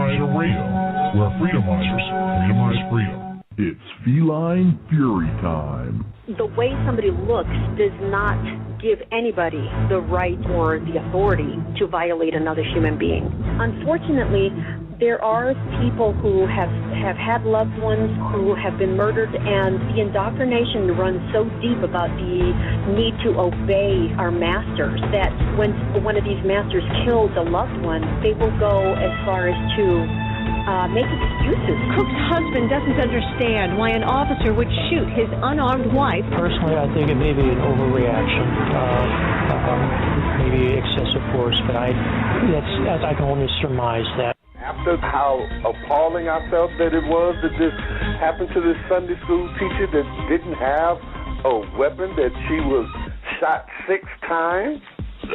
Freedomizer Radio, where Freedomizers freedomize freedom. It's feline fury time. The way somebody looks does not give anybody the right or the authority to violate another human being. Unfortunately, there are people who have had loved ones who have been murdered, and the indoctrination runs so deep about the need to obey our masters that when one of these masters kills a loved one, they will go as far as to make excuses. Cook's husband doesn't understand why an officer would shoot his unarmed wife. Personally, I think it may be an overreaction, maybe excessive force, but I can only surmise that. After how appalling I felt that it was that this happened to this Sunday school teacher that didn't have a weapon, that she was shot 6 times,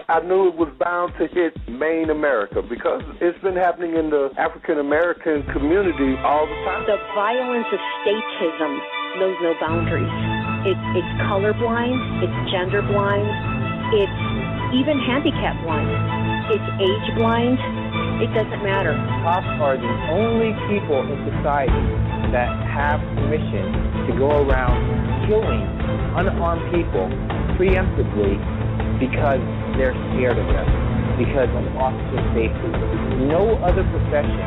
I knew it was bound to hit Maine America because it's been happening in the African-American community all the time. The violence of statism knows no boundaries. It's colorblind, it's gender blind, it's even handicap blind, it's age blind. It doesn't matter. Cops are the only people in society that have permission to go around killing unarmed people preemptively because they're scared of them, because of officer safety. No other profession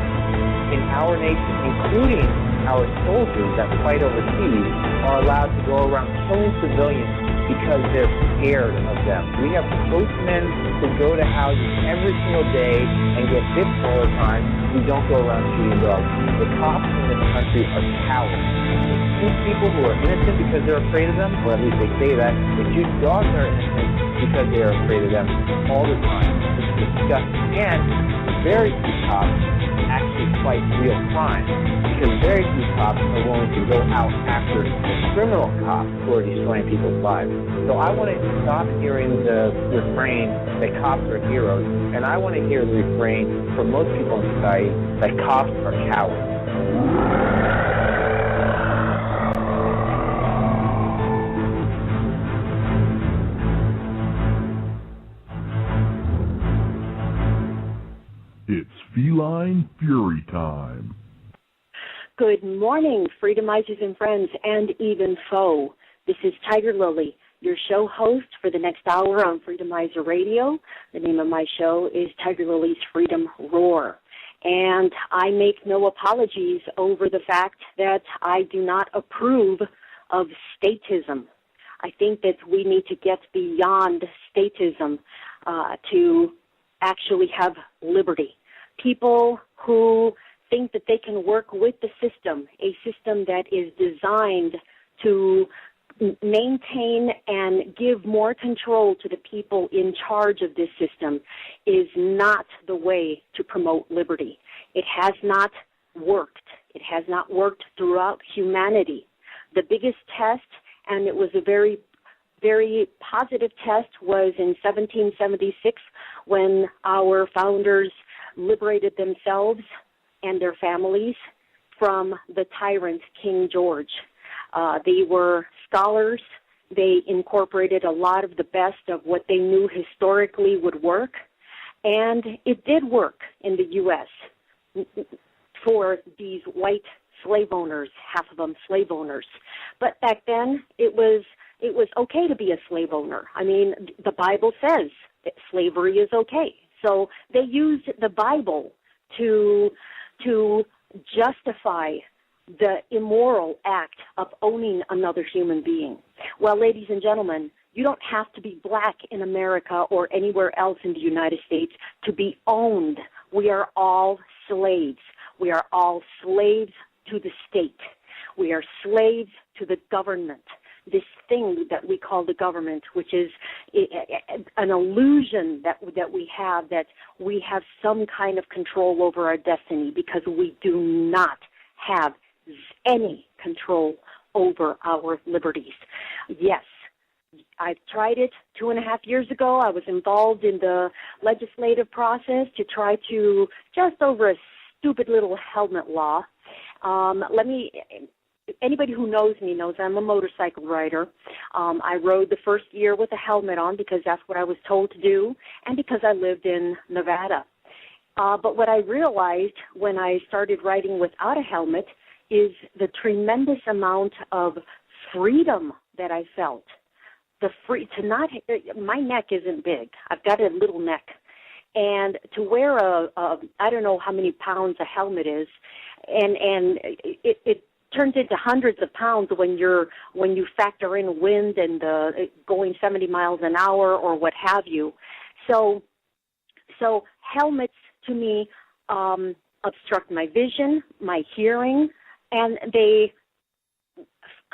in our nation, including our soldiers that fight overseas, are allowed to go around killing civilians because they're scared of them. We have postmen who go to houses every single day and get hit all the time. We don't go around shooting dogs. The cops in this country are cowards. They shoot people who are innocent because they're afraid of them, or at least they say that. They shoot dogs that are innocent because they are afraid of them all the time. It's disgusting. And very few cops actually fight real crime because very few cops are willing to go out after criminal cops who are destroying people's lives. So I want to stop hearing the refrain that cops are heroes, and I want to hear the refrain from most people in society that cops are cowards. It's feline fury time. Good morning, Freedomizers and friends, and even foe. This is TigerLily, your show host for the next hour on Freedomizer Radio. The name of my show is TigerLily's Freedom Roar. And I make no apologies over the fact that I do not approve of statism. I think that we need to get beyond statism to actually have liberty. People who think that they can work with the system, a system that is designed to maintain and give more control to the people in charge of this system, is not the way to promote liberty. It has not worked. It has not worked throughout humanity. The biggest test, and it was a very, very positive test, was in 1776 when our founders liberated themselves and their families from the tyrant King George. They were scholars. They incorporated a lot of the best of what they knew historically would work, and it did work in the U.S. for these white slave owners, half of them slave owners. But back then, it was okay to be a slave owner. I mean, the Bible says that slavery is okay. So they used the Bible to justify the immoral act of owning another human being. Well, ladies and gentlemen, you don't have to be black in America or anywhere else in the United States to be owned. We are all slaves. We are all slaves to the state. We are slaves to the government, this thing that we call the government, which is an illusion that we have some kind of control over our destiny, because we do not have any control over our liberties. Yes, I've tried it 2.5 years ago. I was involved in the legislative process to try to, just over a stupid little helmet law. Anybody who knows me knows I'm a motorcycle rider. I rode the first year with a helmet on because that's what I was told to do, and because I lived in Nevada. But what I realized when I started riding without a helmet is the tremendous amount of freedom that I felt. My neck isn't big. I've got a little neck. And to wear I don't know how many pounds a helmet is, and it turns into hundreds of pounds when you factor in wind and going 70 miles an hour or what have you. So helmets to me obstruct my vision, my hearing, and they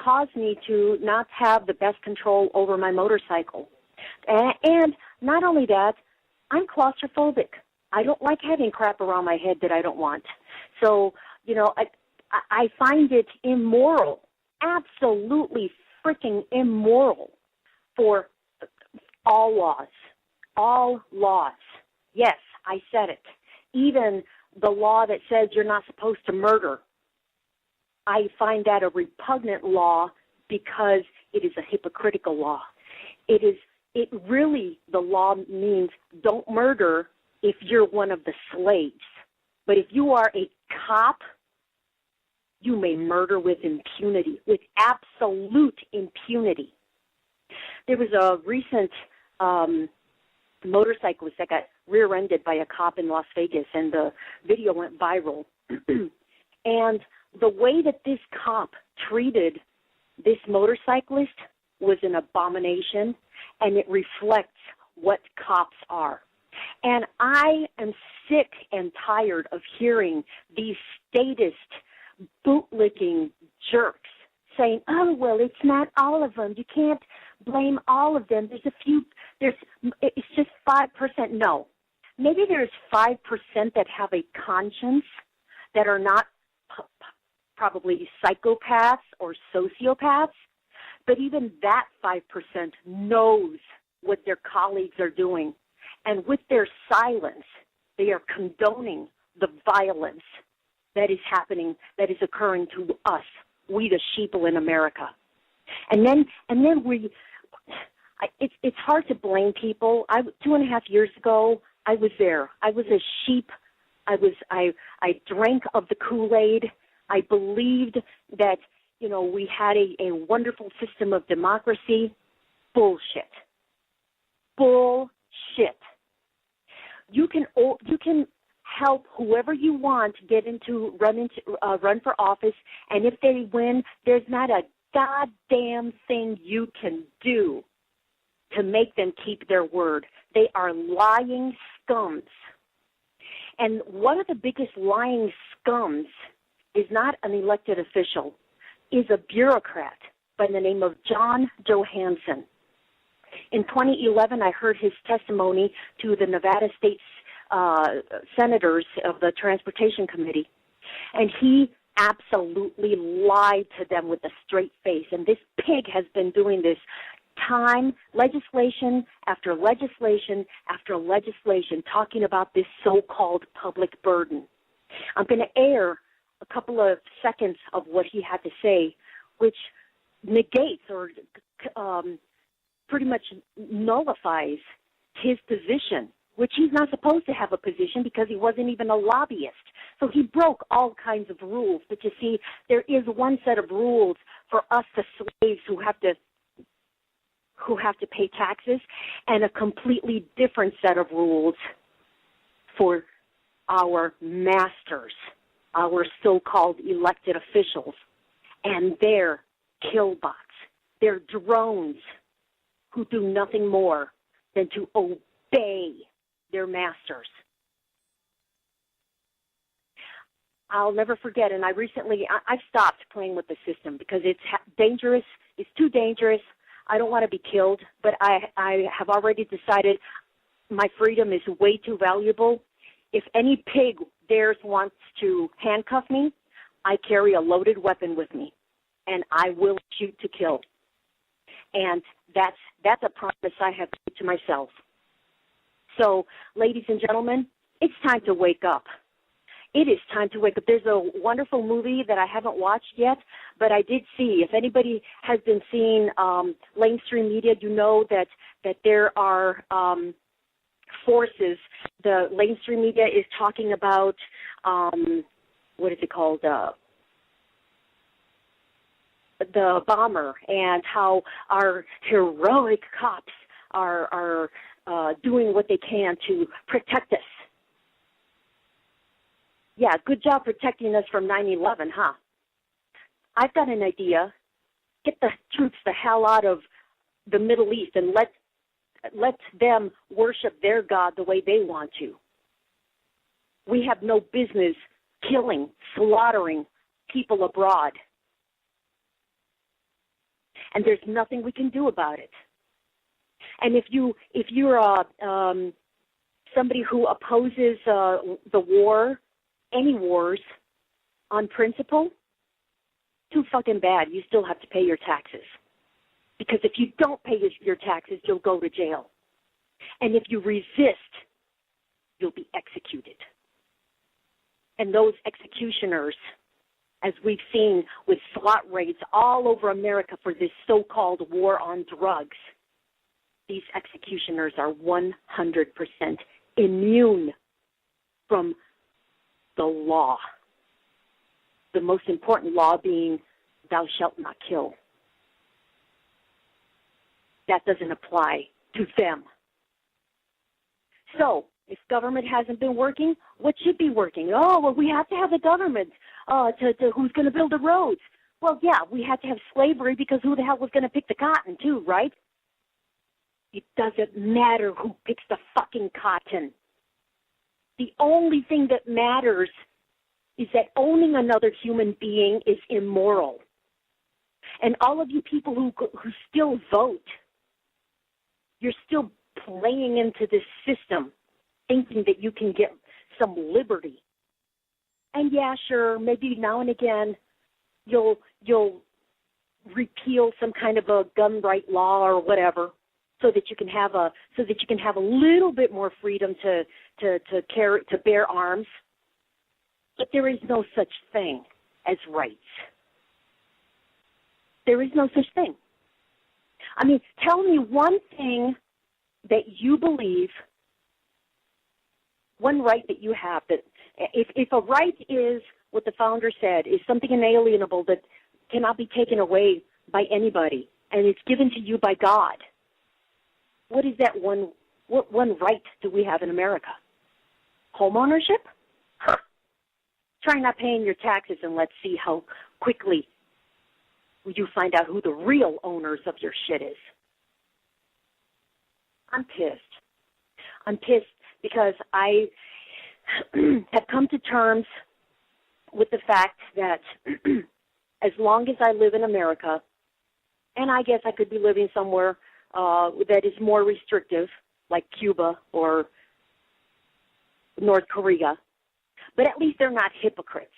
cause me to not have the best control over my motorcycle. And not only that, I'm claustrophobic. I don't like having crap around my head that I don't want. So, I find it immoral, absolutely freaking immoral for all laws. Yes, I said it. Even the law that says you're not supposed to murder, I find that a repugnant law because it is a hypocritical law. The law means don't murder if you're one of the slaves. But if you are a cop, you may murder with impunity, with absolute impunity. There was a recent motorcyclist that got rear-ended by a cop in Las Vegas, and the video went viral. And the way that this cop treated this motorcyclist was an abomination, and it reflects what cops are. And I am sick and tired of hearing these statist, bootlicking jerks saying, oh, well, it's not all of them. You can't blame all of them. It's just 5%. No. Maybe there's 5% that have a conscience that are not probably psychopaths or sociopaths, but even that 5% knows what their colleagues are doing. And with their silence, they are condoning the violence that is happening, that is occurring to us, we the sheeple in America. And then it's hard to blame people. 2.5 years ago, I was there. I was a sheep. I drank of the Kool-Aid. I believed that, we had a wonderful system of democracy. Bullshit. You can help whoever you want run for office, and if they win, there's not a goddamn thing you can do to make them keep their word. They are lying scums. And one of the biggest lying scums is not an elected official, is a bureaucrat by the name of John Johansen. In 2011, I heard his testimony to the Nevada State senators of the Transportation Committee, and he absolutely lied to them with a straight face. And this pig has been doing this legislation after legislation after legislation, talking about this so-called public burden. I'm going to air a couple of seconds of what he had to say, which negates or pretty much nullifies his position, which he's not supposed to have a position because he wasn't even a lobbyist. So he broke all kinds of rules. But you see, there is one set of rules for us, the slaves who have to pay taxes, and a completely different set of rules for our masters, our so-called elected officials, and their killbots, their drones who do nothing more than to obey their masters. I'll never forget, and I've stopped playing with the system because it's dangerous. It's too dangerous. I don't want to be killed, but I have already decided my freedom is way too valuable. If any pig wants to handcuff me, I carry a loaded weapon with me, and I will shoot to kill. And that's a promise I have made to myself. So, ladies and gentlemen, it's time to wake up. It is time to wake up. There's a wonderful movie that I haven't watched yet, but I did see. If anybody has been seeing mainstream media, you know that there are forces. The mainstream media is talking about, what is it called, the bomber, and how our heroic cops are doing what they can to protect us. Yeah, good job protecting us from 9/11, huh? I've got an idea. Get the troops the hell out of the Middle East and let them worship their God the way they want to. We have no business killing, slaughtering people abroad. And there's nothing we can do about it. And if you're somebody who opposes the war, any wars, on principle, too fucking bad. You still have to pay your taxes. Because if you don't pay your taxes, you'll go to jail. And if you resist, you'll be executed. And those executioners, as we've seen with SWAT raids all over America for this so-called war on drugs, these executioners are 100% immune from the law. The most important law being, thou shalt not kill. That doesn't apply to them. So, if government hasn't been working, what should be working? Oh, well, we have to have the government who's going to build the roads. Well, yeah, we had to have slavery because who the hell was going to pick the cotton too, right? It doesn't matter who picks the fucking cotton. The only thing that matters is that owning another human being is immoral. And all of you people who still vote, you're still playing into this system, thinking that you can get some liberty. And yeah, sure, maybe now and again you'll repeal some kind of a gun right law or whatever, so that you can have a little bit more freedom to bear arms. But there is no such thing as rights. There is no such thing. I mean, tell me one thing that you believe, one right that you have, that if a right is what the founder said, is something inalienable that cannot be taken away by anybody, and it's given to you by God, what is that one right do we have in America? Home ownership? Huh. Try not paying your taxes and let's see how quickly you find out who the real owners of your shit is. I'm pissed. I'm pissed because I have come to terms with the fact that as long as I live in America, and I guess I could be living somewhere that is more restrictive, like Cuba or North Korea, but at least they're not hypocrites.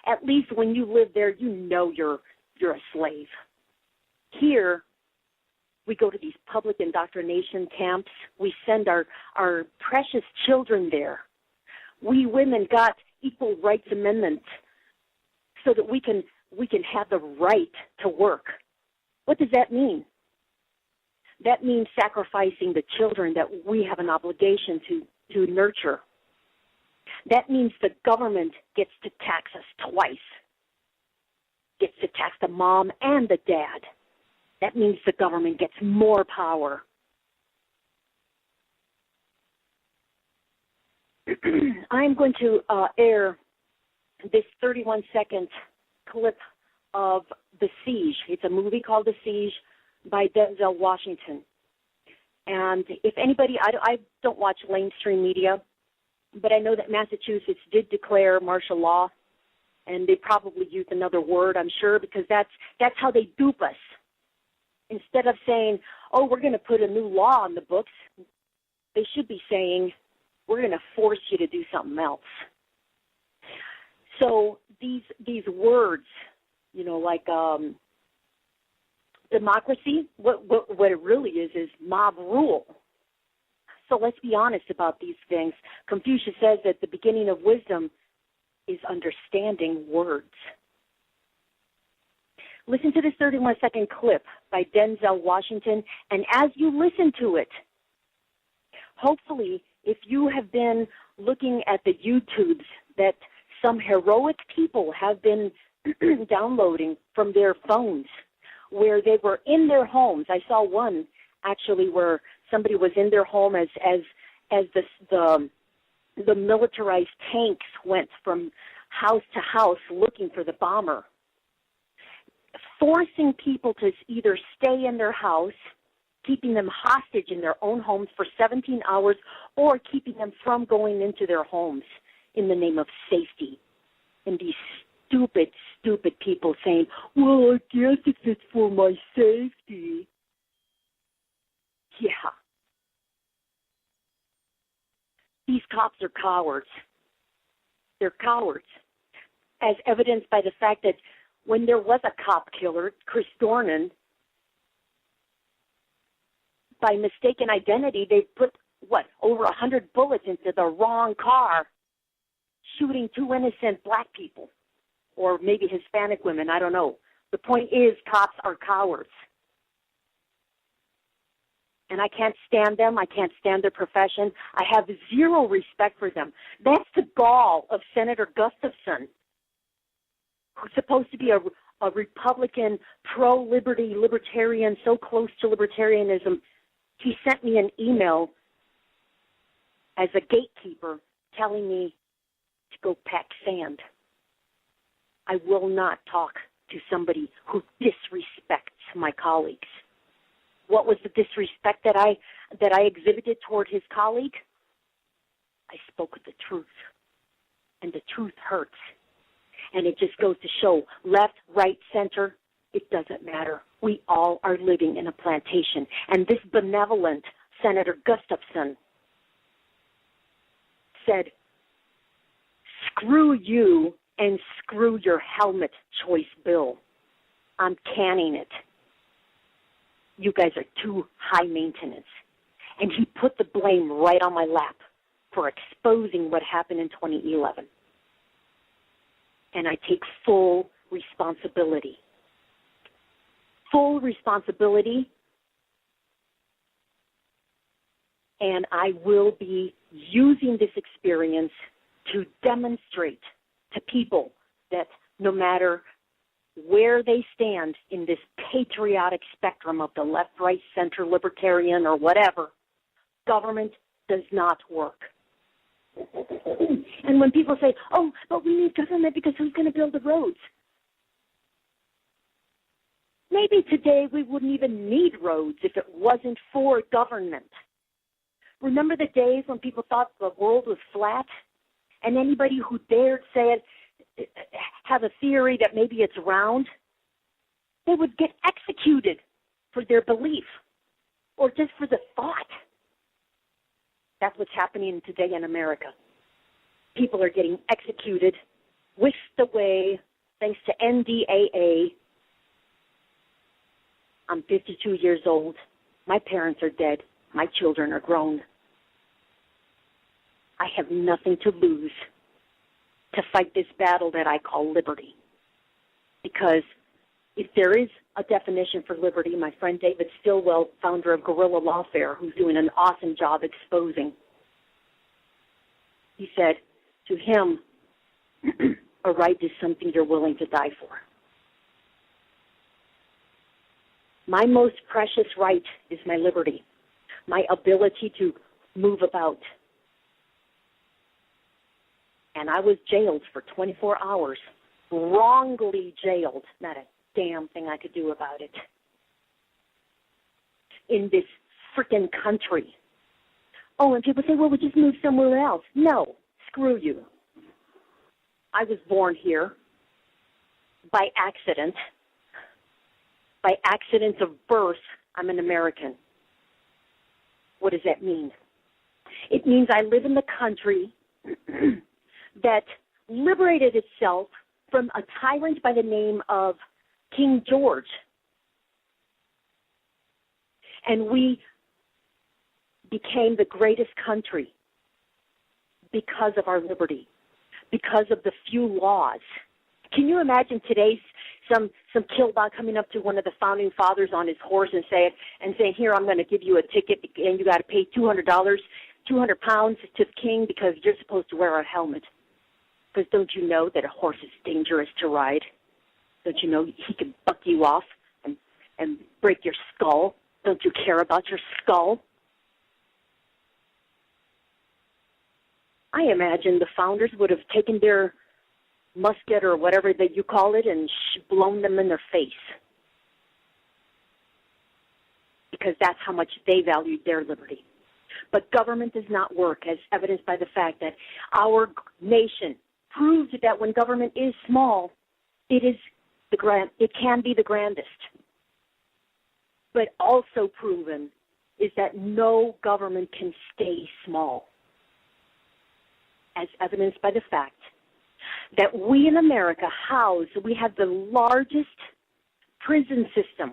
At least when you live there, you know you're a slave. Here, we go to these public indoctrination camps. We send our precious children there. We women got equal rights amendments so that we can have the right to work. What does that mean? That means sacrificing the children that we have an obligation to nurture. That means the government gets to tax us twice. Gets to tax the mom and the dad. That means the government gets more power. I'm going to air this 31-second clip of The Siege. It's a movie called The Siege by Denzel Washington. And if anybody, I don't watch mainstream media, but I know that Massachusetts did declare martial law, and they probably used another word, I'm sure, because that's how they dupe us. Instead of saying, oh, we're going to put a new law on the books, they should be saying, we're going to force you to do something else. So these words, you know, like democracy, what it really is mob rule. So let's be honest about these things. Confucius says that the beginning of wisdom is understanding words. Listen to this 31-second clip by Denzel Washington, and as you listen to it, hopefully, if you have been looking at the YouTubes that some heroic people have been downloading from their phones, where they were in their homes. I saw one actually where somebody was in their home as the militarized tanks went from house to house looking for the bomber, forcing people to either stay in their house, keeping them hostage in their own homes for 17 hours, or keeping them from going into their homes in the name of safety. And these stupid people saying, well, I guess if it's for my safety. Yeah. These cops are cowards. They're cowards, as evidenced by the fact that when there was a cop killer, Chris Dorner, by mistaken identity, they put, over 100 bullets into the wrong car, shooting 2 innocent black people, or maybe Hispanic women, I don't know. The point is, cops are cowards. And I can't stand them. I can't stand their profession. I have zero respect for them. That's the gall of Senator Gustavson, who's supposed to be a Republican, pro-liberty, libertarian, so close to libertarianism. He sent me an email as a gatekeeper telling me to go pack sand. I will not talk to somebody who disrespects my colleagues. What was the disrespect that I exhibited toward his colleague? I spoke the truth, and the truth hurts. And it just goes to show, left, right, center, it doesn't matter. We all are living in a plantation. And this benevolent Senator Gustavson said, screw you and screw your helmet choice bill. I'm canning it. You guys are too high maintenance. And he put the blame right on my lap for exposing what happened in 2011. And I take full responsibility. Full responsibility. And I will be using this experience to demonstrate to people that no matter where they stand in this patriotic spectrum of the left, right, center, libertarian, or whatever, government does not work. And when people say, oh, but we need government because who's going to build the roads? Maybe today we wouldn't even need roads if it wasn't for government. Remember the days when people thought the world was flat? And anybody who dared say it, have a theory that maybe it's round, they would get executed for their belief or just for the thought. That's what's happening today in America. People are getting executed, whisked away, thanks to NDAA. I'm 52 years old. My parents are dead. My children are grown. I have nothing to lose to fight this battle that I call liberty. Because if there is a definition for liberty, my friend David Stilwell, founder of Guerilla Lawfare, who's doing an awesome job exposing, he said, to him, a right is something you're willing to die for. My most precious right is my liberty, my ability to move about. And I was jailed for 24 hours, wrongly jailed, not a damn thing I could do about it, in this frickin' country. Oh, and people say, well, we just moved somewhere else. No, screw you. I was born here by accident. By accident of birth, I'm an American. What does that mean? It means I live in the country that liberated itself from a tyrant by the name of King George. And we became the greatest country because of our liberty, because of the few laws. Can you imagine today some killbot coming up to one of the founding fathers on his horse and saying, here, I'm going to give you a ticket and you got to pay $200 200 pounds to the king because you're supposed to wear a helmet. Because don't you know that a horse is dangerous to ride? Don't you know he can buck you off and break your skull? Don't you care about your skull? I imagine the founders would have taken their musket or whatever that you call it and blown them in their face. Because that's how much they valued their liberty. But government does not work, as evidenced by the fact that our nation proves that when government is small, it can be the grandest. But also proven is that no government can stay small, as evidenced by the fact that we in America we have the largest prison system,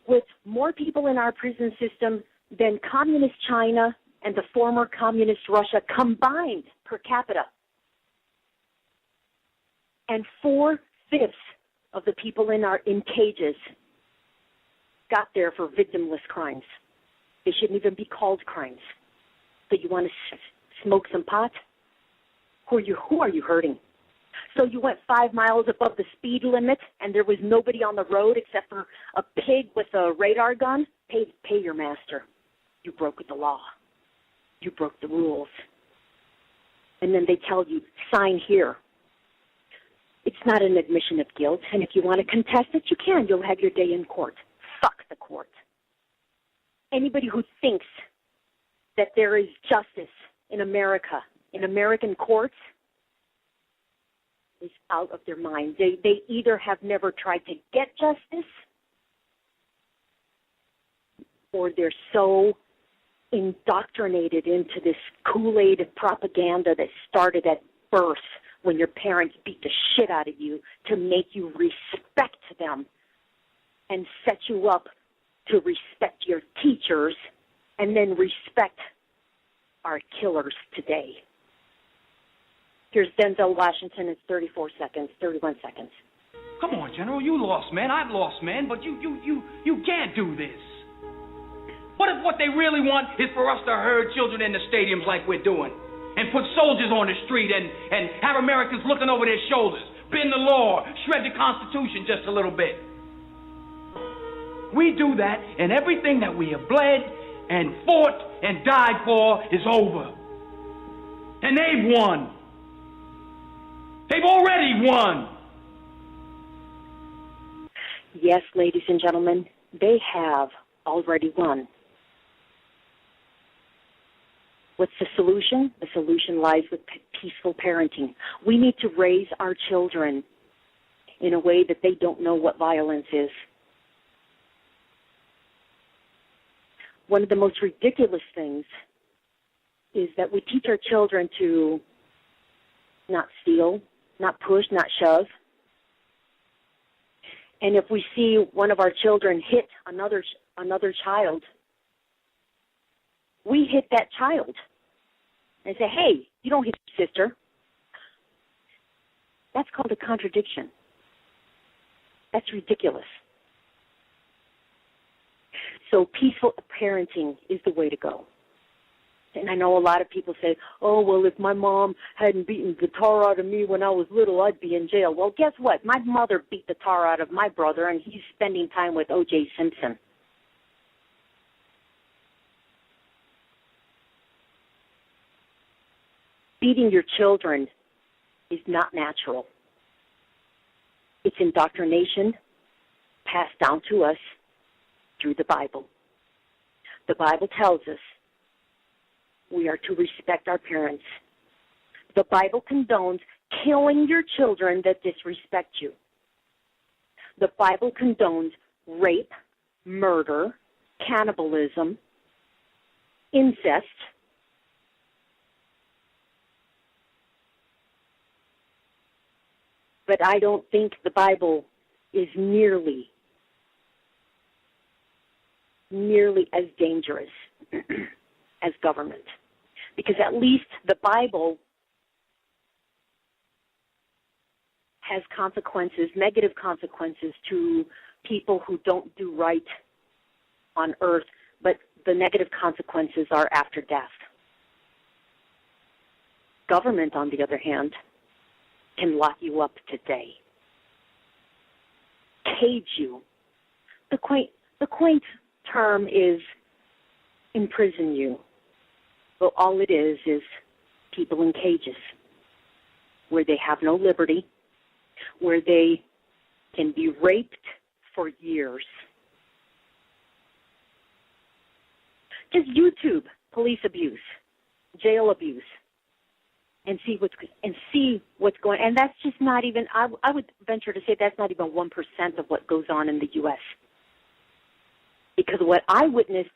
with more people in our prison system than communist China and the former communist Russia combined per capita. And 4/5 of the people in cages got there for victimless crimes. They shouldn't even be called crimes. So you want to smoke some pot? Who are you hurting? So you went 5 miles above the speed limit and there was nobody on the road except for a pig with a radar gun? Pay your master. You broke the law. You broke the rules. And then they tell you, sign here. It's not an admission of guilt, and if you want to contest it, you can. You'll have your day in court. Fuck the court. Anybody who thinks that there is justice in America, in American courts, is out of their mind. They either have never tried to get justice, or they're so indoctrinated into this Kool-Aid propaganda that started at birth when your parents beat the shit out of you to make you respect them and set you up to respect your teachers and then respect our killers today. Here's Denzel Washington. It's 31 seconds. Come on, General, you lost, man. I've lost, man, but you can't do this. What if what they really want is for us to herd children in the stadiums like we're doing, and put soldiers on the street and have Americans looking over their shoulders, bend the law, shred the Constitution just a little bit? We do that, and everything that we have bled and fought and died for is over. And they've won. They've already won. Yes, ladies and gentlemen, they have already won. What's the solution? The solution lies with peaceful parenting. We need to raise our children in a way that they don't know what violence is. One of the most ridiculous things is that we teach our children to not steal, not push, not shove. And if we see one of our children hit another child, we hit that child and say, hey, you don't hit your sister. That's called a contradiction. That's ridiculous. So peaceful parenting is the way to go. And I know a lot of people say, oh, well, if my mom hadn't beaten the tar out of me when I was little, I'd be in jail. Well, guess what? My mother beat the tar out of my brother, and he's spending time with O.J. Simpson. Beating your children is not natural. It's indoctrination passed down to us through the Bible. The Bible tells us we are to respect our parents. The Bible condones killing your children that disrespect you. The Bible condones rape, murder, cannibalism, incest. But I don't think the Bible is nearly as dangerous as government. Because at least the Bible has consequences, negative consequences to people who don't do right on earth. But the negative consequences are after death. Government, on the other hand, can lock you up today, cage you. The quaint term is imprison you. But all it is people in cages where they have no liberty, where they can be raped for years. Just YouTube police abuse, jail abuse, and see what's going. And that's just not even. I would venture to say that's not even 1% of what goes on in the U.S. Because what I witnessed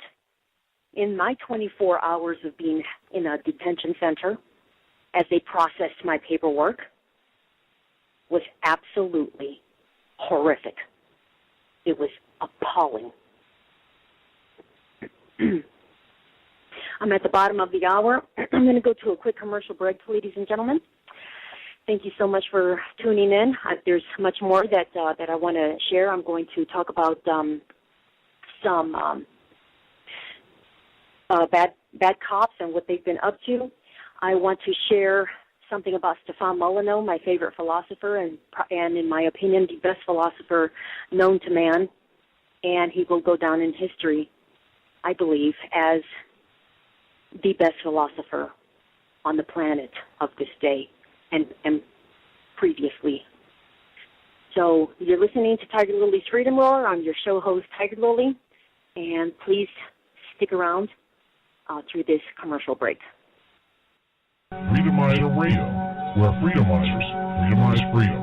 in my 24 hours of being in a detention center as they processed my paperwork was absolutely horrific. It was appalling. I'm at the bottom of the hour. I'm going to go to a quick commercial break, ladies and gentlemen. Thank you so much for tuning in. There's much more that I want to share. I'm going to talk about some bad cops and what they've been up to. I want to share something about Stefan Molyneux, my favorite philosopher, and in my opinion, the best philosopher known to man. And he will go down in history, I believe, as the best philosopher on the planet of this day and previously. So you're listening to TigerLily's Freedom Roar. I'm your show host, TigerLily, and please stick around through this commercial break. Freedomizer Radio, where Freedomizers freedomize freedom.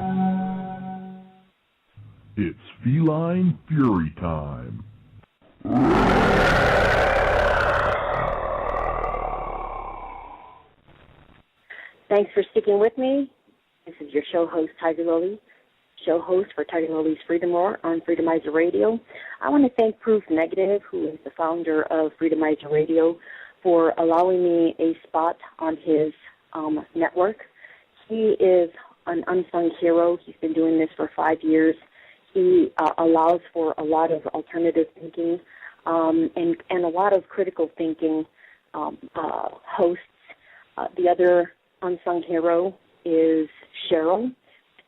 It's feline fury time. Thanks for sticking with me. This is your show host, TigerLily, show host for TigerLily's Freedom Roar on Freedomizer Radio. I want to thank Proof Negative, who is the founder of Freedomizer Radio, for allowing me a spot on his network. He is an unsung hero. He's been doing this for 5 years. He allows for a lot of alternative thinking and a lot of critical thinking hosts. The other unsung hero is Cheryl,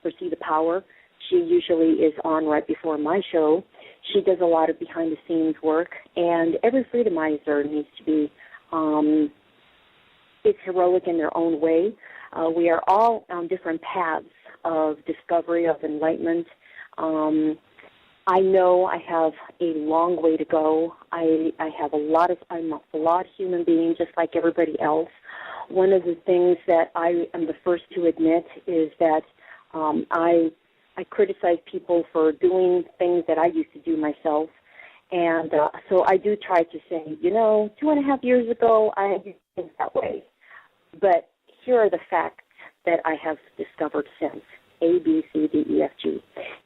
Foresee the Power. She usually is on right before my show. She does a lot of behind-the-scenes work, and every Freedomizer needs to be it's heroic in their own way. We are all on different paths of discovery, of enlightenment. I know I have a long way to go. I'm a flawed human being just like everybody else. One of the things that I am the first to admit is that I criticize people for doing things that I used to do myself. And so I do try to say, 2.5 years ago, I did things that way. But here are the facts that I have discovered since, A, B, C, D, E, F, G.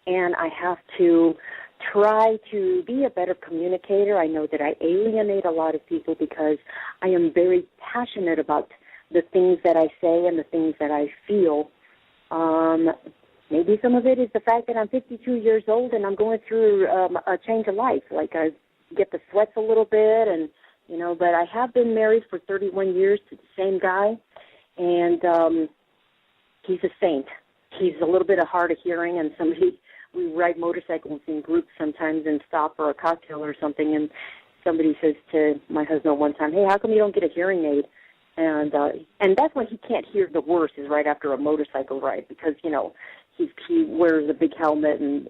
And I have to try to be a better communicator. I know that I alienate a lot of people because I am very passionate about the things that I say and the things that I feel. Maybe some of it is the fact that I'm 52 years old and I'm going through a change of life. Like I get the sweats a little bit, and but I have been married for 31 years to the same guy, and he's a saint. He's a little bit hard of hearing, and we ride motorcycles in groups sometimes and stop for a cocktail or something, and somebody says to my husband one time, "Hey, how come you don't get a hearing aid?" And that's when he can't hear the worst, is right after a motorcycle ride, because he wears a big helmet and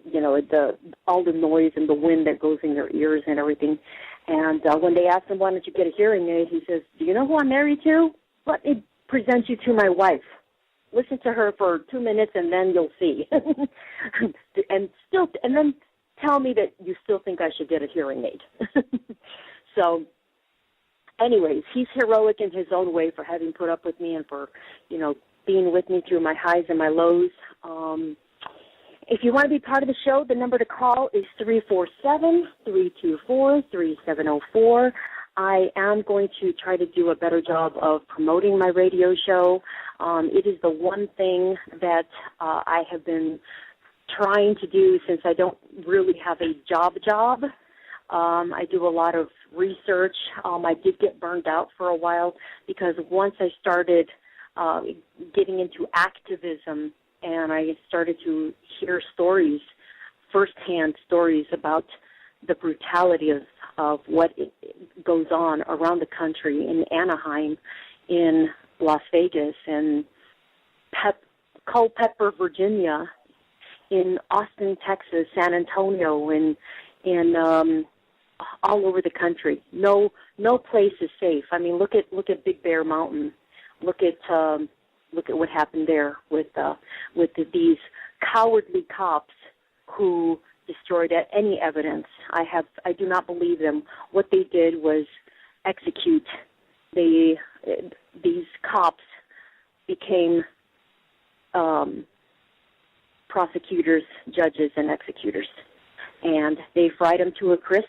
all the noise and the wind that goes in your ears and everything. And when they ask him, "Why don't you get a hearing aid?" he says, "Do you know who I'm married to? Let me present you to my wife. Listen to her for 2 minutes and then you'll see." and then tell me that you still think I should get a hearing aid. So anyways, he's heroic in his own way for having put up with me and for, being with me through my highs and my lows. If you want to be part of the show, the number to call is 347-324-3704. I am going to try to do a better job of promoting my radio show. It is the one thing that I have been trying to do since I don't really have a job. I do a lot of research. I did get burned out for a while because once I started getting into activism and I started to hear stories, firsthand stories about the brutality of what goes on around the country in Anaheim, in Las Vegas, and Culpeper, Virginia, in Austin, Texas, San Antonio, and in all over the country. No place is safe. I mean, look at Big Bear Mountain. Look at what happened there with these cowardly cops who destroyed any evidence. I do not believe them. What they did was execute. These cops became prosecutors, judges, and executors, and they fried them to a crisp.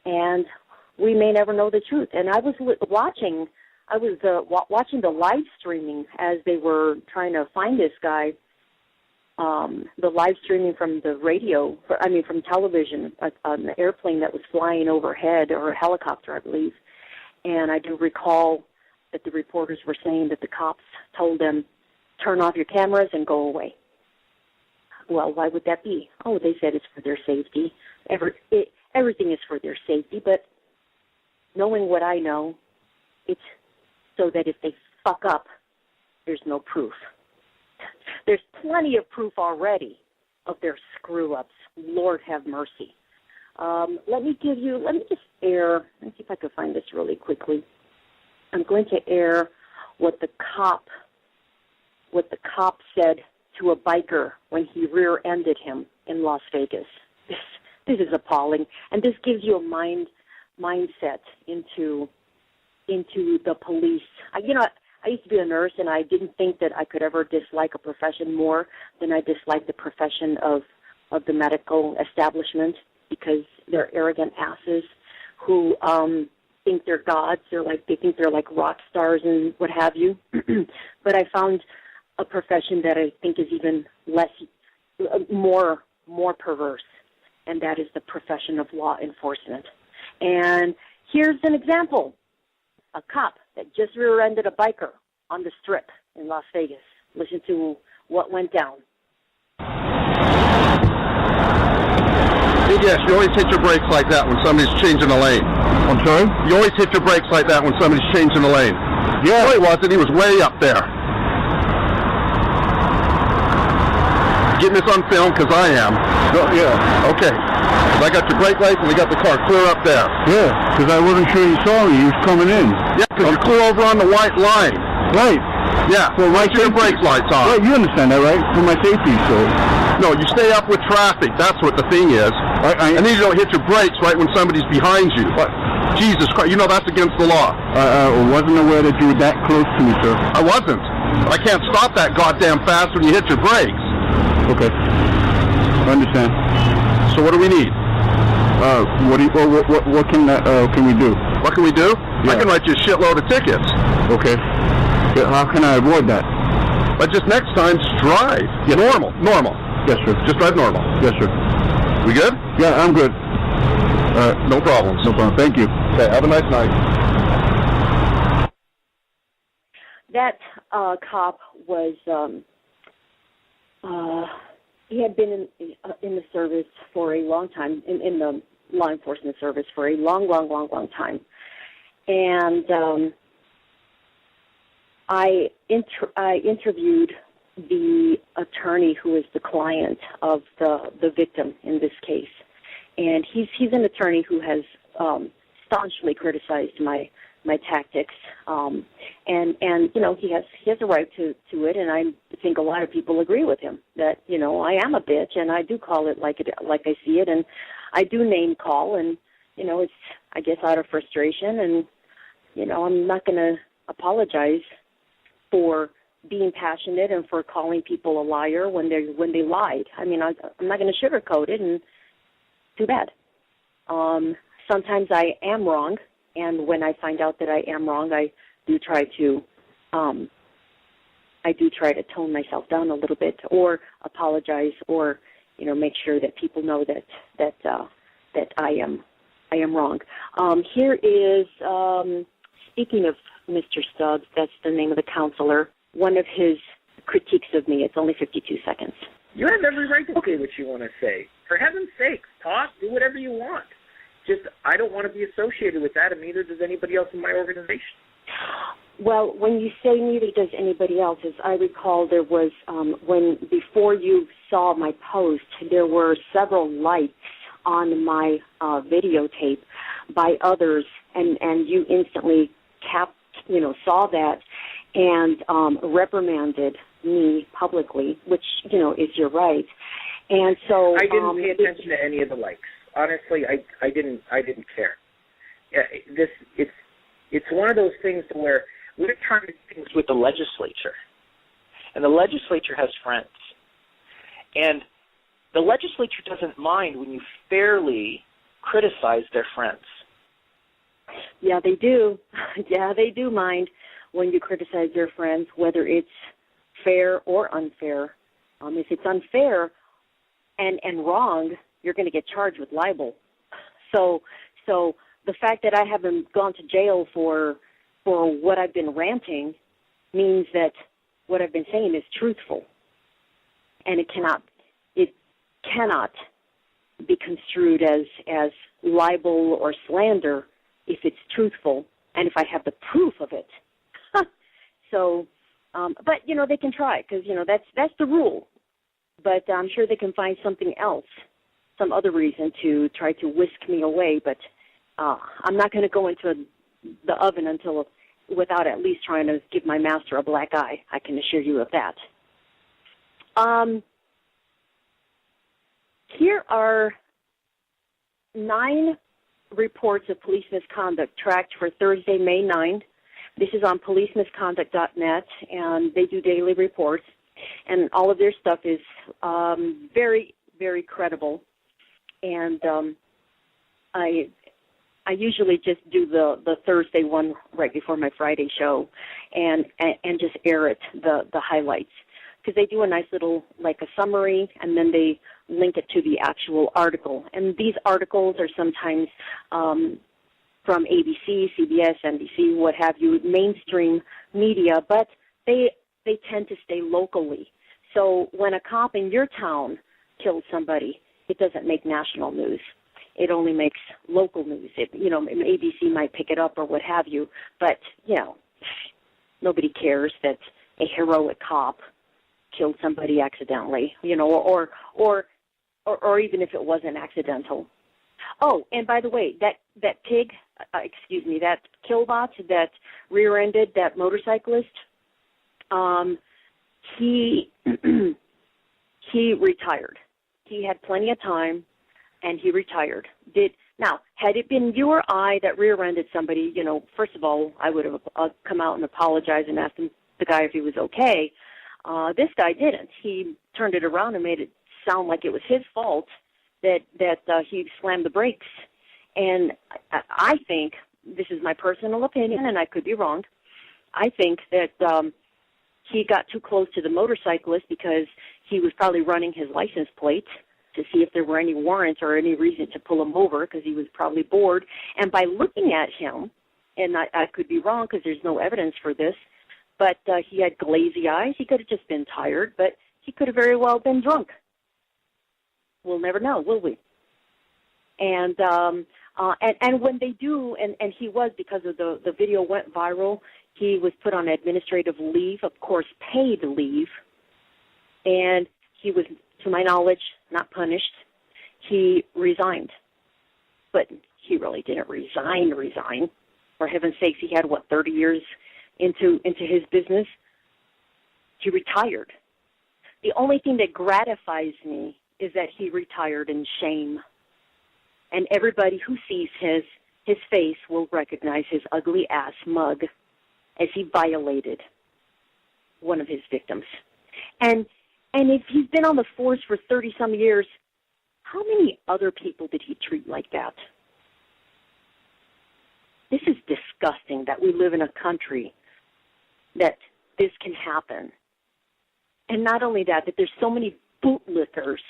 And we may never know the truth. And I was watching the live streaming as they were trying to find this guy. The live streaming from the radio, from television, an airplane that was flying overhead, or a helicopter, I believe. And I do recall that the reporters were saying that the cops told them, turn off your cameras and go away. Well, why would that be? Oh, they said it's for their safety. Everything is for their safety, but knowing what I know, it's so that if they fuck up, there's no proof. There's plenty of proof already of their screw-ups. Lord have mercy. Let me just air, let's see if I can find this really quickly. I'm going to air what the cop said to a biker when he rear-ended him in Las Vegas. This is appalling, and this gives you a mindset into the police. I used to be a nurse, and I didn't think that I could ever dislike a profession more than I dislike the profession of the medical establishment, because they're arrogant asses who think they're gods. They think they're like rock stars and what have you. But I found a profession that I think is even more perverse, and that is the profession of law enforcement. And here's an example. A cop that just rear-ended a biker on the Strip in Las Vegas. Listen to what went down. Yes, you always hit your brakes like that when somebody's changing a lane. I'm sorry? You always hit your brakes like that when somebody's changing a lane. Yeah. No, he wasn't. He was way up there. Getting this on film because I am. No, yeah. Okay. I got your brake lights and we got the car clear up there. Yeah, because I wasn't sure you saw me. You was coming in. Yeah, because you flew over on the white line. Right. Yeah. Well, my your brake lights on. Right, you understand that, right? For my safety, so. No, you stay up with traffic. That's what the thing is. And then you don't hit your brakes right when somebody's behind you. But Jesus Christ, you know that's against the law. I wasn't aware that you were that close to me, sir. I wasn't. I can't stop that goddamn fast when you hit your brakes. Okay. I understand. So what do we need? What can we do? What can we do? Yeah. I can write you a shitload of tickets. Okay. Yeah, how can I avoid that? But just next time, just drive. Yes. Normal. Yes, sir. Just drive normal. Yes, sir. We good? Yeah, I'm good. No problems. No problem. Thank you. Okay, have a nice night. That cop was, he had been in the service for a long time, in the law enforcement service for a long time. And I interviewed the attorney who is the client of the victim in this case. And he's an attorney who has staunchly criticized my tactics, and he has a right to it, and I think a lot of people agree with him that I am a bitch, and I do call it like I see it, and I do name call, and it's I guess out of frustration, and I'm not going to apologize for being passionate and for calling people a liar when they lied. I mean, I'm not going to sugarcoat it, and too bad. Sometimes I am wrong. And when I find out that I am wrong, I do try to tone myself down a little bit, or apologize, or make sure that people know that I am I am wrong. Here is, speaking of Mr. Stubbs, that's the name of the counselor, one of his critiques of me. It's only 52 seconds. You have every right to say what you want to say. For heaven's sakes, talk, do whatever you want. Just, I don't want to be associated with that, and neither does anybody else in my organization. Well, when you say neither does anybody else, as I recall, there was, before you saw my post, there were several likes on my videotape by others, and you instantly saw that and reprimanded me publicly, which, is your right. And so I didn't pay attention to any of the likes. Honestly, I didn't care. It's one of those things where we're trying to do things with the legislature, and the legislature has friends, and the legislature doesn't mind when you fairly criticize their friends. Yeah, they do. Yeah, they do mind when you criticize their friends, whether it's fair or unfair. If it's unfair and wrong, you're going to get charged with libel. So the fact that I haven't gone to jail for what I've been ranting means that what I've been saying is truthful, and it cannot be construed as libel or slander if it's truthful and if I have the proof of it. So, but they can try, because that's the rule. But I'm sure they can find something else, some other reason to try to whisk me away. But I'm not going to go into the oven without at least trying to give my master a black eye. I can assure you of that. Here are 9 reports of police misconduct tracked for Thursday, May 9th. This is on policemisconduct.net, and they do daily reports, and all of their stuff is very, very credible. And I usually just do the Thursday one right before my Friday show, and just air it, the highlights, because they do a nice little, like a summary, and then they link it to the actual article. And these articles are sometimes from ABC, CBS, NBC, what have you, mainstream media, but they tend to stay locally. So when a cop in your town kills somebody, it doesn't make national news. It only makes local news. ABC might pick it up or what have you, but, nobody cares that a heroic cop killed somebody accidentally, or even if it wasn't accidental. Oh, and by the way, that pig, that killbot that rear-ended that motorcyclist, he retired. He had plenty of time, and he retired. Now, had it been you or I that rear-ended somebody, first of all, I would have come out and apologized and asked the guy if he was okay. This guy didn't. He turned it around and made it sound like it was his fault that he slammed the brakes. And I think, this is my personal opinion, and I could be wrong, I think that he got too close to the motorcyclist because he was probably running his license plate to see if there were any warrants or any reason to pull him over, because he was probably bored. And by looking at him, and I could be wrong because there's no evidence for this, but he had glazy eyes. He could have just been tired, but he could have very well been drunk. We'll never know, will we? And when they do, and he was, because of the video went viral, he was put on administrative leave, of course paid leave, and he was, to my knowledge, not punished. He resigned. But he really didn't resign. For heaven's sakes, he had, 30 years into his business? He retired. The only thing that gratifies me is that he retired in shame. And everybody who sees his face will recognize his ugly ass mug as he violated one of his victims. And if he's been on the force for 30-some years, how many other people did he treat like that? This is disgusting that we live in a country that this can happen. And not only that, that there's so many bootlickers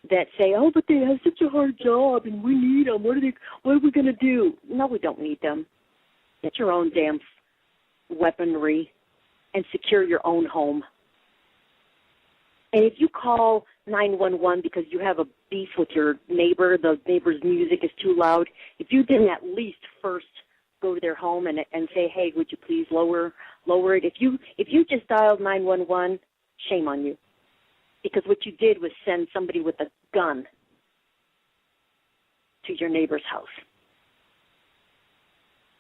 that say, oh, but they have such a hard job and we need them. What are we going to do? No, we don't need them. Get your own damn weaponry and secure your own home. And if you call 911 because you have a beef with your neighbor, the neighbor's music is too loud, if you didn't at least first go to their home and say, hey, would you please lower it? If you just dialed 911, shame on you. Because what you did was send somebody with a gun to your neighbor's house.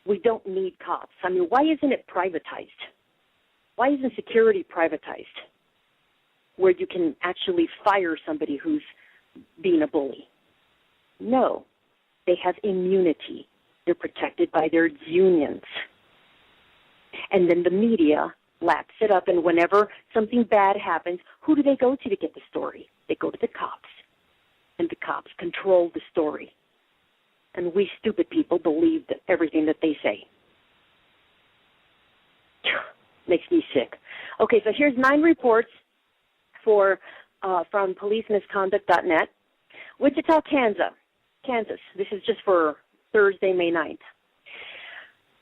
We don't need cops. I mean, why isn't it privatized? Why isn't security privatized, where you can actually fire somebody who's being a bully? No, they have immunity. They're protected by their unions. And then the media laps it up, and whenever something bad happens, who do they go to get the story? They go to the cops, and the cops control the story. And we stupid people believe everything that they say. Makes me sick. Okay, so here's 9 reports from policemisconduct.net. Wichita, Kansas. This is just for Thursday, May 9th.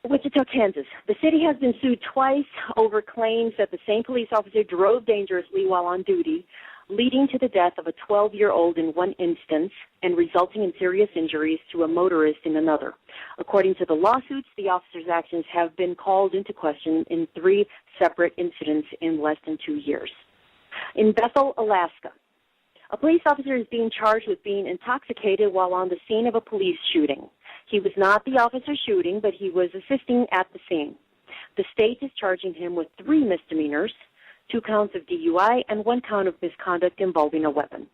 Wichita, Kansas. The city has been sued twice over claims that the same police officer drove dangerously while on duty, leading to the death of a 12-year-old in one instance and resulting in serious injuries to a motorist in another. According to the lawsuits, the officer's actions have been called into question in 3 separate incidents in less than 2 years. In Bethel, Alaska, a police officer is being charged with being intoxicated while on the scene of a police shooting. He was not the officer shooting, but he was assisting at the scene. The state is charging him with 3 misdemeanors, 2 counts of DUI, and 1 count of misconduct involving a weapon.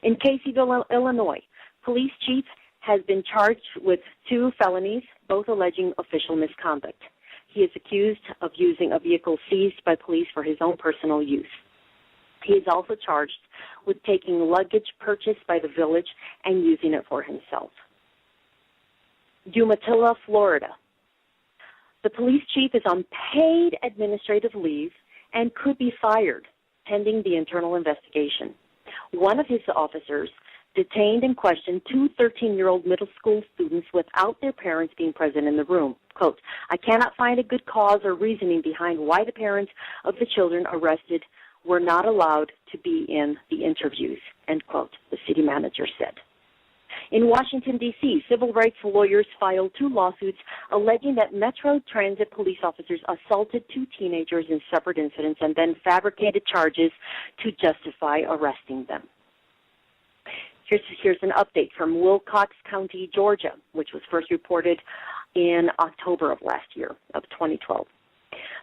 In Caseyville, Illinois, police chief has been charged with 2 felonies, both alleging official misconduct. He is accused of using a vehicle seized by police for his own personal use. He is also charged with taking luggage purchased by the village and using it for himself. Umatilla, Florida. The police chief is on paid administrative leave and could be fired pending the internal investigation. One of his officers detained and questioned 2 13-year-old middle school students without their parents being present in the room. Quote, I cannot find a good cause or reasoning behind why the parents of the children arrested were not allowed to be in the interviews, end quote, the city manager said. In Washington, D.C., civil rights lawyers filed 2 lawsuits alleging that Metro Transit police officers assaulted 2 teenagers in separate incidents and then fabricated charges to justify arresting them. Here's an update from Wilcox County, Georgia, which was first reported in October of last year, of 2012.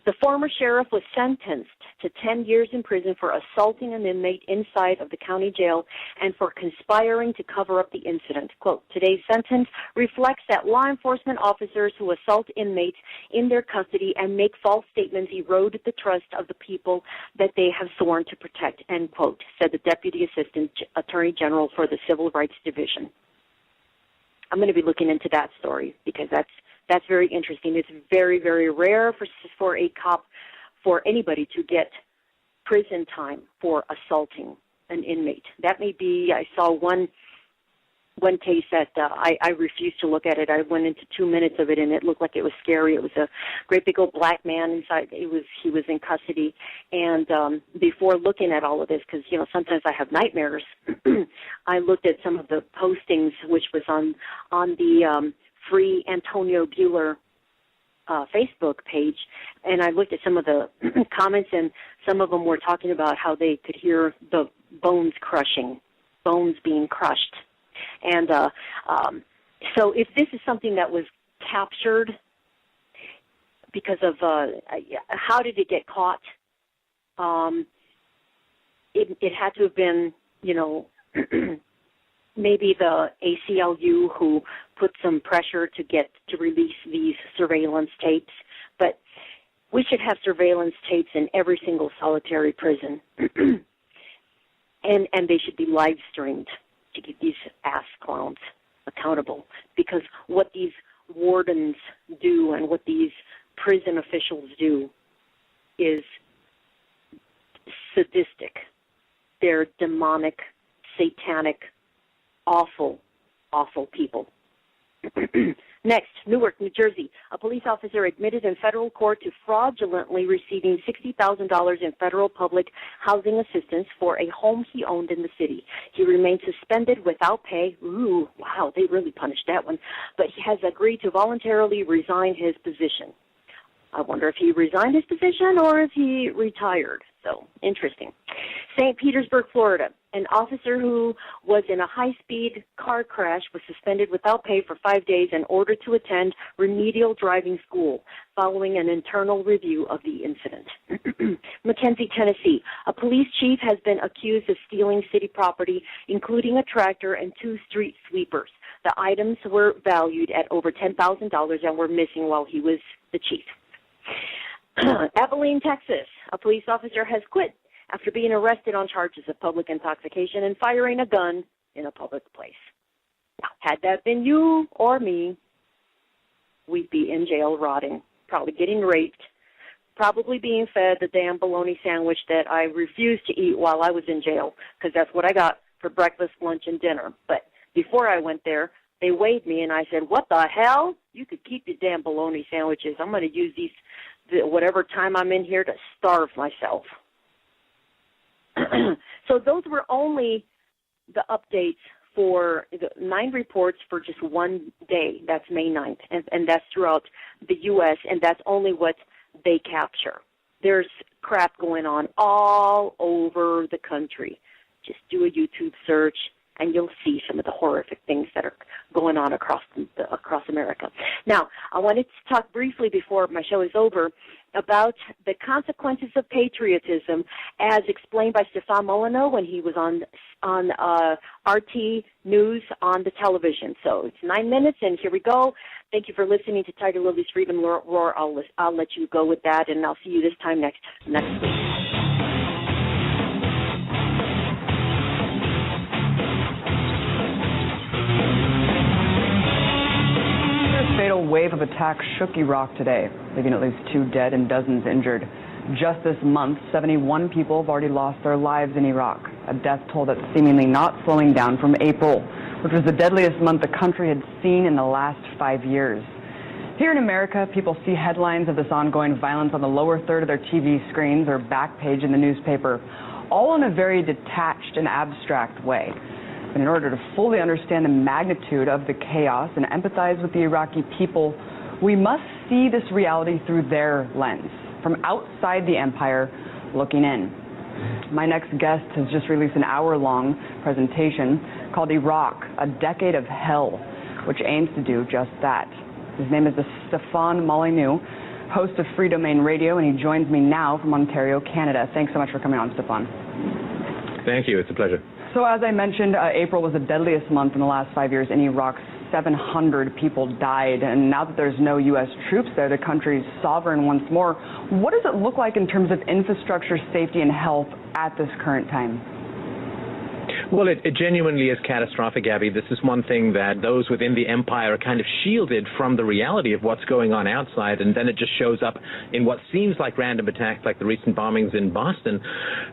The former sheriff was sentenced to 10 years in prison for assaulting an inmate inside of the county jail and for conspiring to cover up the incident. Quote, today's sentence reflects that law enforcement officers who assault inmates in their custody and make false statements erode the trust of the people that they have sworn to protect, end quote, said the Deputy Assistant Attorney General for the Civil Rights Division. I'm going to be looking into that story because that's very interesting. It's very, very rare for a cop, for anybody to get prison time for assaulting an inmate. That may be, I saw one case that I refused to look at it. I went into 2 minutes of it, and it looked like it was scary. It was a great big old black man inside. He was in custody. And before looking at all of this, because, sometimes I have nightmares, I looked at some of the postings, which was on the Free Antonio Bueller Facebook page, and I looked at some of the comments, and some of them were talking about how they could hear the bones being crushed. And so if this is something that was captured because of how did it get caught, it had to have been, maybe the ACLU who put some pressure to release these surveillance tapes. But we should have surveillance tapes in every single solitary prison. and they should be live streamed to keep these ass clowns accountable. Because what these wardens do and what these prison officials do is sadistic. They're demonic, satanic, awful, awful people. Next, Newark, New Jersey. A police officer admitted in federal court to fraudulently receiving $60,000 in federal public housing assistance for a home he owned in the city. He remains suspended without pay. Ooh, wow, they really punished that one. But he has agreed to voluntarily resign his position. I wonder if he resigned his position or if he retired. So, interesting. St. Petersburg, Florida. An officer who was in a high-speed car crash was suspended without pay for 5 days and ordered to attend remedial driving school following an internal review of the incident. McKenzie, Tennessee. A police chief has been accused of stealing city property, including a tractor and 2 street sweepers. The items were valued at over $10,000 and were missing while he was the chief. Abilene, Texas. A police officer has quit after being arrested on charges of public intoxication and firing a gun in a public place. Now, had that been you or me, we'd be in jail rotting, probably getting raped, probably being fed the damn bologna sandwich that I refused to eat while I was in jail, because that's what I got for breakfast, lunch, and dinner. But before I went there, they weighed me, and I said, what the hell? You could keep your damn bologna sandwiches. I'm going to use whatever time I'm in here to starve myself. So those were only the updates for the 9 reports for just one day. That's May 9th, and that's throughout the U.S., and that's only what they capture. There's crap going on all over the country. Just do a YouTube search, and you'll see some of the horrific things that are going on across America. Now, I wanted to talk briefly before my show is over about the consequences of patriotism as explained by Stefan Molyneux when he was on RT News on the television. So it's 9 minutes, and here we go. Thank you for listening to TigerLily's Freedom Roar. I'll let you go with that, and I'll see you this time next week. Fatal wave of attacks shook Iraq today, leaving at least 2 dead and dozens injured. Just this month, 71 people have already lost their lives in Iraq, a death toll that's seemingly not slowing down from April, which was the deadliest month the country had seen in the last 5 years. Here in America, people see headlines of this ongoing violence on the lower third of their TV screens or back page in the newspaper, all in a very detached and abstract way. And in order to fully understand the magnitude of the chaos and empathize with the Iraqi people, we must see this reality through their lens, from outside the empire looking in. My next guest has just released an hour-long presentation called Iraq, A Decade of Hell, which aims to do just that. His name is Stefan Molyneux, host of Free Domain Radio, and he joins me now from Ontario, Canada. Thanks so much for coming on, Stefan. Thank you. It's a pleasure. So as I mentioned, April was the deadliest month in the last 5 years in Iraq. 700 people died, and now that there's no U.S. troops there, the country's sovereign once more. What does it look like in terms of infrastructure, safety, and health at this current time? Well, it genuinely is catastrophic, Abby. This is one thing that those within the empire are kind of shielded from the reality of what's going on outside, and then it just shows up in what seems like random attacks like the recent bombings in Boston.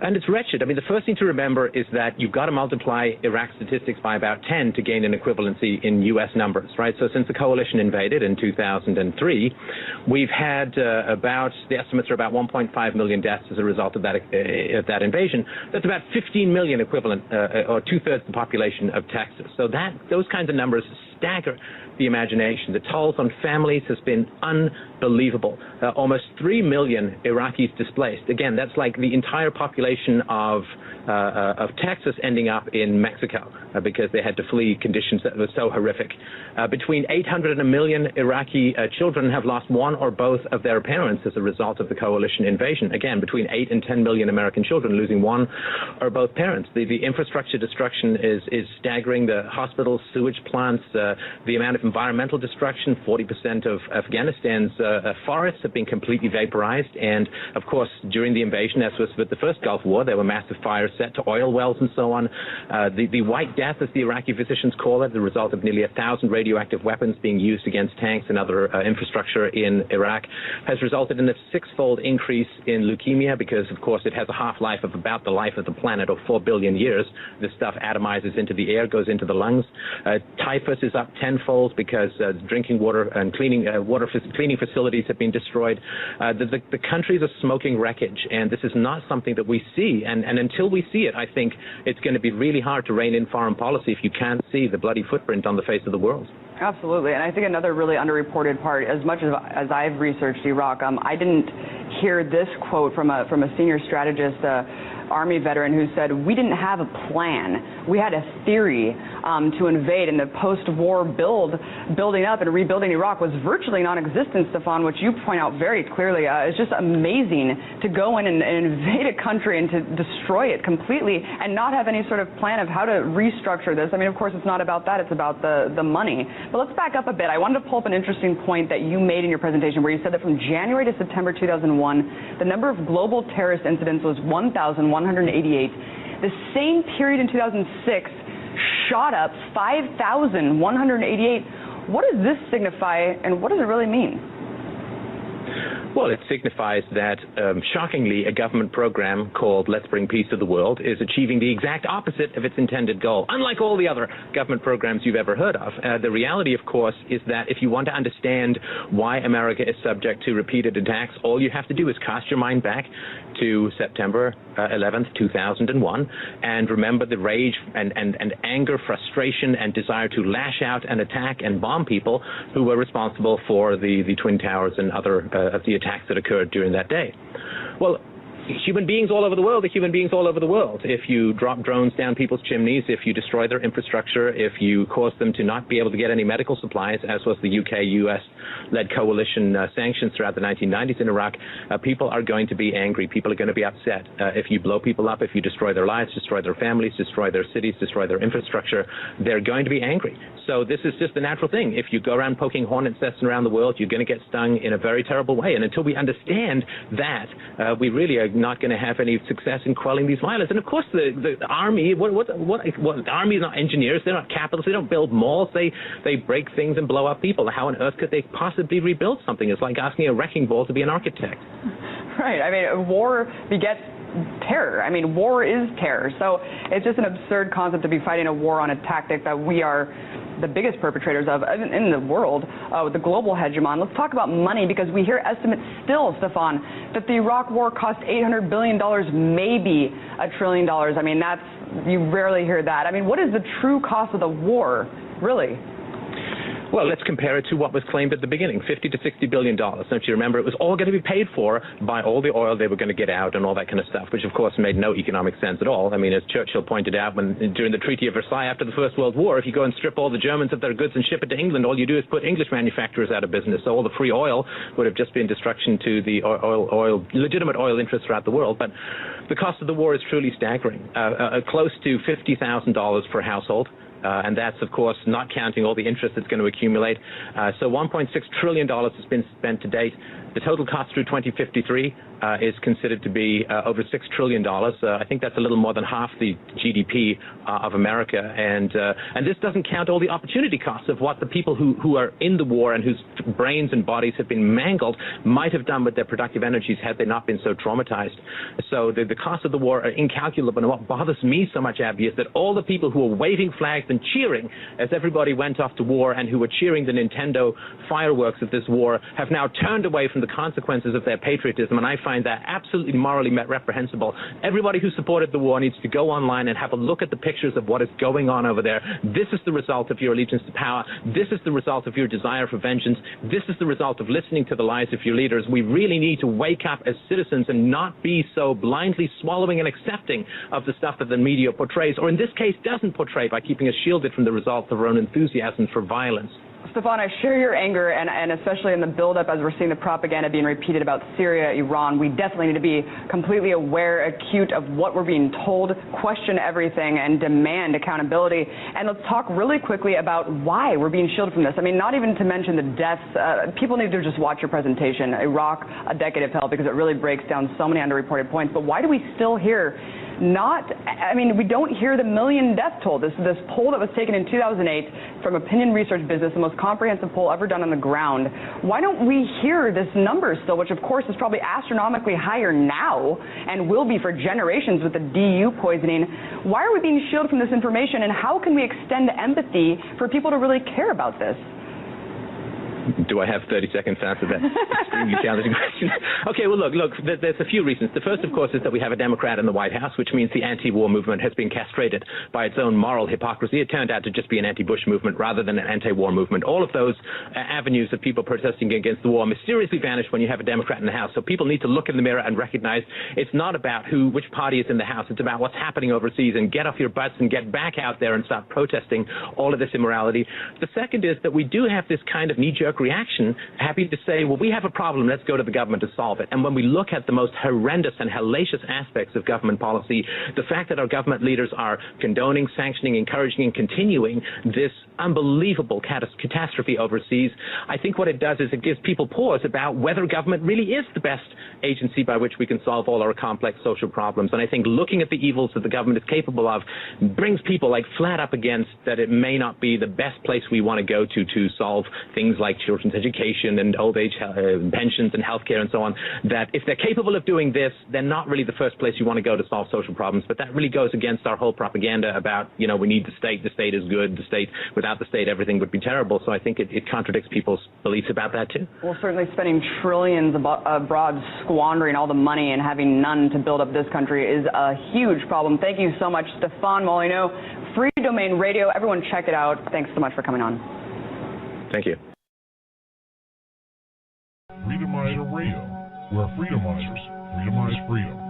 And it's wretched. I mean, the first thing to remember is that you've got to multiply Iraq statistics by about 10 to gain an equivalency in U.S. numbers, right? So since the coalition invaded in 2003, we've had the estimates are about 1.5 million deaths as a result of that invasion. That's about 15 million equivalent, or 2/3 the population of Texas. So those kinds of numbers stagger the imagination. The tolls on families has been unbelievable. Almost 3 million Iraqis displaced. Again, that's like the entire population of Texas ending up in Mexico because they had to flee conditions that were so horrific. Between 800 and 1 million Iraqi children have lost one or both of their parents as a result of the coalition invasion. Again, between 8 and 10 million American children losing one or both parents. The infrastructure destruction is staggering. The hospitals, sewage plants, the amount of environmental destruction. 40% of Afghanistan's forests have been completely vaporized. And, of course, during the invasion, as was with the first Gulf War, there were massive fires set to oil wells and so on. The White Death, as the Iraqi physicians call it, the result of nearly 1,000 radioactive weapons being used against tanks and other infrastructure in Iraq, has resulted in a 6-fold increase in leukemia because, of course, it has a half-life of about the life of the planet, or 4 billion years. This stuff atomizes into the air, goes into the lungs. Typhus is up 10-fold because drinking water and cleaning facilities have been destroyed. The countries are smoking wreckage, and this is not something that we see. And until we see it, I think it's going to be really hard to rein in foreign policy if you can't see the bloody footprint on the face of the world. Absolutely, and I think another really underreported part, as much as I've researched Iraq, I didn't hear this quote from a senior strategist, Army veteran, who said, we didn't have a plan. We had a theory to invade, and the post-war building up and rebuilding Iraq was virtually non-existent, Stefan, which you point out very clearly. It's just amazing to go in and invade a country and to destroy it completely and not have any sort of plan of how to restructure this. I mean, of course, it's not about that. It's about the money. But let's back up a bit. I wanted to pull up an interesting point that you made in your presentation where you said that from January to September 2001, the number of global terrorist incidents was 1,188. The same period in 2006 shot up 5,188. What does this signify, and what does it really mean? Well, it signifies that, shockingly, a government program called Let's Bring Peace to the World is achieving the exact opposite of its intended goal, unlike all the other government programs you've ever heard of. The reality, of course, is that if you want to understand why America is subject to repeated attacks, all you have to do is cast your mind back to September 11th, 2001, and remember the rage and anger, frustration, and desire to lash out and attack and bomb people who were responsible for the Twin Towers and other of the attacks that occurred during that day. Well, human beings all over the world are human beings all over the world. If you drop drones down people's chimneys, if you destroy their infrastructure, if you cause them to not be able to get any medical supplies, as was the UK-US-led coalition sanctions throughout the 1990s in Iraq, people are going to be angry. People are going to be upset. If you blow people up, if you destroy their lives, destroy their families, destroy their cities, destroy their infrastructure, they're going to be angry. So this is just the natural thing. If you go around poking hornets nests around the world, you're going to get stung in a very terrible way. And until we understand that, we really are not going to have any success in quelling these violence. And of course, the army, the army is not engineers, they're not capitalists, they don't build malls, they break things and blow up people. How on earth could they possibly rebuild something? It's like asking a wrecking ball to be an architect. Right. I mean, war begets terror. I mean, war is terror. So it's just an absurd concept to be fighting a war on a tactic that we are the biggest perpetrators of in the world, with the global hegemon. Let's talk about money, because we hear estimates still, Stefan, that the Iraq war cost $800 billion, maybe $1 trillion. I mean, you rarely hear that. I mean, what is the true cost of the war, really? Well, let's compare it to what was claimed at the beginning, $50 to $60 billion. Don't you remember? It was all going to be paid for by all the oil they were going to get out and all that kind of stuff, which, of course, made no economic sense at all. I mean, as Churchill pointed out during the Treaty of Versailles after the First World War, if you go and strip all the Germans of their goods and ship it to England, all you do is put English manufacturers out of business. So all the free oil would have just been destruction to the legitimate oil interests throughout the world. But the cost of the war is truly staggering, close to $50,000 per household. And that's, of course, not counting all the interest that's going to accumulate. So $1.6 trillion has been spent to date. The total cost through 2053 is considered to be over $6 trillion. I think that's a little more than half the GDP of America. And this doesn't count all the opportunity costs of what the people who are in the war and whose brains and bodies have been mangled might have done with their productive energies had they not been so traumatized. So the costs of the war are incalculable. And what bothers me so much, Abby, is that all the people who were waving flags and cheering as everybody went off to war and who were cheering the Nintendo fireworks of this war have now turned away from the consequences of their patriotism, and I find that absolutely morally reprehensible. Everybody who supported the war needs to go online and have a look at the pictures of what is going on over there. This is the result of your allegiance to power. This is the result of your desire for vengeance. This is the result of listening to the lies of your leaders. We really need to wake up as citizens and not be so blindly swallowing and accepting of the stuff that the media portrays, or in this case doesn't portray, by keeping us shielded from the results of our own enthusiasm for violence. Stefan, I share your anger, and especially in the buildup as we're seeing the propaganda being repeated about Syria, Iran. We definitely need to be completely aware, acute of what we're being told, question everything, and demand accountability. And let's talk really quickly about why we're being shielded from this. I mean, not even to mention the deaths. People need to just watch your presentation, Iraq, A Decade of Hell, because it really breaks down so many underreported points. But why do we still hear we don't hear the million death toll. This poll that was taken in 2008 from Opinion Research Business, the most comprehensive poll ever done on the ground. Why don't we hear this number still, which of course is probably astronomically higher now and will be for generations with the DU poisoning? Why are we being shielded from this information, and how can we extend empathy for people to really care about this? Do I have 30 seconds to answer that extremely challenging question? Okay, well, look, there's a few reasons. The first, of course, is that we have a Democrat in the White House, which means the anti-war movement has been castrated by its own moral hypocrisy. It turned out to just be an anti-Bush movement rather than an anti-war movement. All of those avenues of people protesting against the war mysteriously vanish when you have a Democrat in the House. So people need to look in the mirror and recognize it's not about which party is in the House. It's about what's happening overseas, and get off your butts and get back out there and start protesting all of this immorality. The second is that we do have this kind of knee-jerk reaction, happy to say, well, we have a problem, let's go to the government to solve it. And when we look at the most horrendous and hellacious aspects of government policy, the fact that our government leaders are condoning, sanctioning, encouraging, and continuing this unbelievable catastrophe overseas, I think what it does is it gives people pause about whether government really is the best agency by which we can solve all our complex social problems. And I think looking at the evils that the government is capable of brings people flat up against that it may not be the best place we want to go to solve things like children's education and old age pensions and healthcare and so on, that if they're capable of doing this, they're not really the first place you want to go to solve social problems. But that really goes against our whole propaganda about, we need the state is good, without the state everything would be terrible. So I think it contradicts people's beliefs about that too. Well, certainly spending trillions abroad, squandering all the money and having none to build up this country is a huge problem. Thank you so much, Stefan Molyneux, Free Domain Radio. Everyone check it out. Thanks so much for coming on. Thank you. Freedomizer Radio, where freedomizers freedomize freedom.